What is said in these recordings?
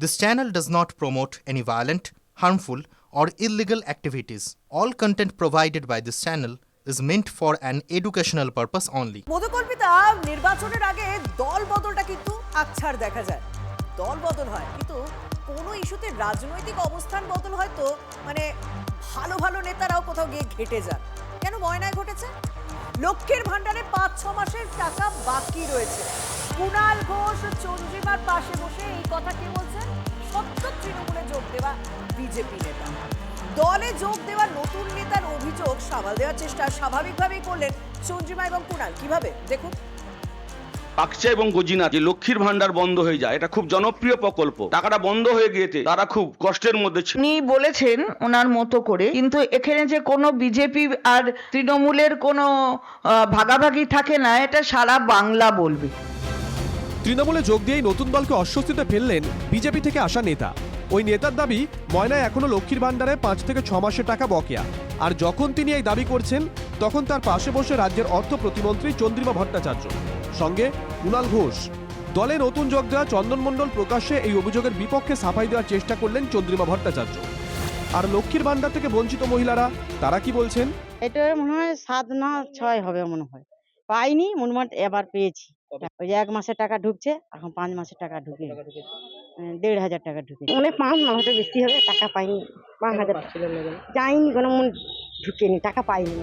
This channel does not promote any violent, harmful, or illegal activities. All content provided by this channel is meant for an educational purpose only. মধুকল্পিতা নির্বাচনের আগে দল বদলটা কিন্তু আকছাড় দেখা যায়। দল বদল হয় কিন্তু কোনো ইস্যুতে রাজনৈতিক অবস্থান বদল হয়তো মানে ভালো ভালো নেতারাও কোথাও গিয়ে ঘেটে যান। কেন ময়নায় ঘটেছে? লক্ষ্মীর ভান্ডারে ৫-৬ মাসের টাকা বাকি রয়েছে। কুণাল ঘোষ চন্দ্রিমার পাশে বসে এই কথা কে বলছেন? সত্য তৃণমূলে যোগ দেওয়া বিজেপি নেতা। দলে যোগ দেওয়া নতুন নেতার অভিযোগ সামাল দেওয়ার চেষ্টা স্বাভাবিকভাবেই করলেন চন্দ্রিমা এবং কুণাল। কিভাবে দেখুন। আকচা এবং গজিনা যে লক্ষ্মীর ভান্ডার বন্ধ হয়ে যায়, এটা খুব জনপ্রিয় প্রকল্প। টাকাটা বন্ধ হয়ে গিয়েছে, তারা খুব কষ্টের মধ্যে ছিল। উনি বলেছেন ওনার মতো করে, কিন্তু এখানে যে কোনো বিজেপি আর তৃণমূলের কোনো ভাগাভাগি থাকে না, এটা সারা বাংলা বলবে। তৃণমূলে যোগ দিয়েই নতুন দলকে অস্বস্তিতে ফেললেন বিজেপি থেকে আসা নেতা। ওই নেতার দাবি, ময়নায় এখনো লক্ষ্মীর ভান্ডারে ৫ থেকে ৬ মাসের টাকা বকেয়া। আর যখন তিনি এই দাবি করছেন, তখন তার পাশে বসে রাজ্যের অর্থ প্রতিমন্ত্রী চন্দ্রিমা ভট্টাচার্য, সঙ্গে কুণাল ঘোষ। দলে নতুন যোগ দেওয়া চন্দন মণ্ডল প্রকাশ্যে এই অভিযোগের বিপক্ষে সাফাই দেওয়ার চেষ্টা করলেন চন্দ্রিমা ভট্টাচার্য। আর লক্ষ্মীর ভান্ডার থেকে বঞ্চিত মহিলারা তারা কি বলছেন? এটা মনে হয় ৭ না ৬ হবে মনে হয়। পাইনি, মনে এবার পেয়েছি। ওই যে ১ মাসের টাকা ঢুকছে, এখন ৫ মাসের টাকা ঢুকে ১,৫০০ টাকা ঢুকে। মানে ৫ না হয়তো বেশি হবে, টাকা পাইনি। ৫,০০০ যাইনি, কোনো মন ঢুকেনি, টাকা পাইনি।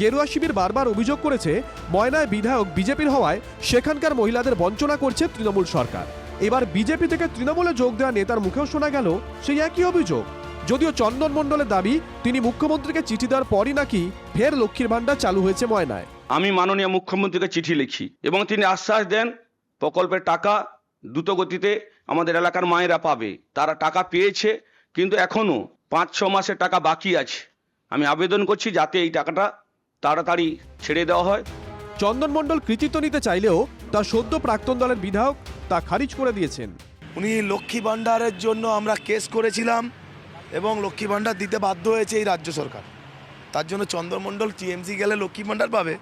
গেরুয়া শিবির বারবার অভিযোগ করেছে, ময়নায় বিধায়ক বিজেপির হওয়ায় সেখানকার মহিলাদের বঞ্চনা করছে তৃণমূল সরকার। এবার বিজেপি থেকে তৃণমূলে যোগ দেওয়া নেতার মুখেও শোনা গেল সেই একই অভিযোগ। যদিও চন্দন মণ্ডলের দাবি, তিনি মুখ্যমন্ত্রীকে চিঠি দেওয়ার পরই নাকি ফের লক্ষ্মীর ভান্ডার চালু হয়েছে ময়নায়। আমি মাননীয় মুখ্যমন্ত্রীকে চিঠি লিখি এবং তিনি আশ্বাস দেন প্রকল্পের টাকা দ্রুত গতিতে আমাদের এলাকার মায়েরা পাবে। তারা টাকা পেয়েছে, কিন্তু এখনো ৫-৬ মাসের টাকা বাকি আছে। আমি আবেদন করছি যাতে এই টাকাটা তাড়াতাড়ি ছেড়ে দেওয়া হয়। চন্দন মণ্ডল কৃতিত্ব নিতে চাইলেও তার সদ্য প্রাক্তন দলের বিধায়ক তা খারিজ করে দিয়েছেন। উনি লক্ষ্মী ভাণ্ডারের জন্য আমরা কেস করেছিলাম এবং লক্ষ্মী ভাণ্ডার দিতে বাধ্য হয়েছে এই রাজ্য সরকার। তার জন্য চন্দন মণ্ডল টিএমসি গেলে লক্ষ্মী ভাণ্ডার পাবে,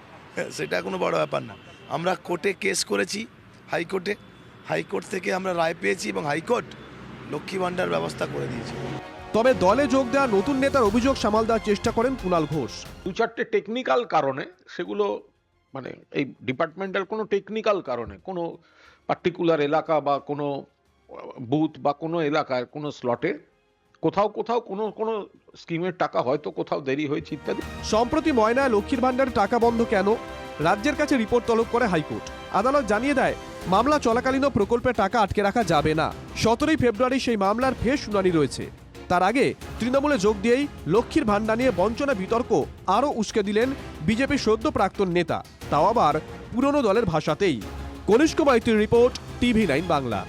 সেটা কোনো বড় ব্যাপার না। আমরা কোর্টে কেস করেছি, হাইকোর্টে। হাইকোর্ট থেকে আমরা রায় পেয়েছি এবং হাইকোর্ট লক্ষ্মী ভাণ্ডার ব্যবস্থা করে দিয়েছে। তবে দলে যোগ দেওয়া নতুন নেতার অভিযোগ সামাল দেওয়ার চেষ্টা করেন কুণাল ঘোষ। ২-৪টে টেকনিক্যাল কারণে, সেগুলো মানে এই ডিপার্টমেন্টাল কোনো টেকনিক্যাল কারণে, কোনো পার্টিকুলার এলাকা বা কোনো বুথ বা কোনো এলাকায় কোনো স্লটে কোথাও কোথাও কোনো স্কিমের টাকা হয়তো কোথাও দেরি হয়েছে ইত্যাদি। সম্প্রতি ময়নায় লক্ষ্মীর ভান্ডারের টাকা বন্ধ কেন, রাজ্যের কাছে রিপোর্ট তলব করে হাইকোর্ট। আদালত জানিয়ে দেয়, মামলা চলাকালীনও প্রকল্পের টাকা আটকে রাখা যাবে না। ১৭ই ফেব্রুয়ারি সেই মামলার ফের শুনানি রয়েছে। তার আগে তৃণমূলে যোগ দিয়েই লক্ষ্মীর ভান্ডার নিয়ে বঞ্চনা বিতর্ক আরও উস্কে দিলেন বিজেপির সদ্য প্রাক্তন নেতা, তাও আবার পুরনো দলের ভাষাতেই। কনিষ্ক মাইতির রিপোর্ট, TV9 বাংলা।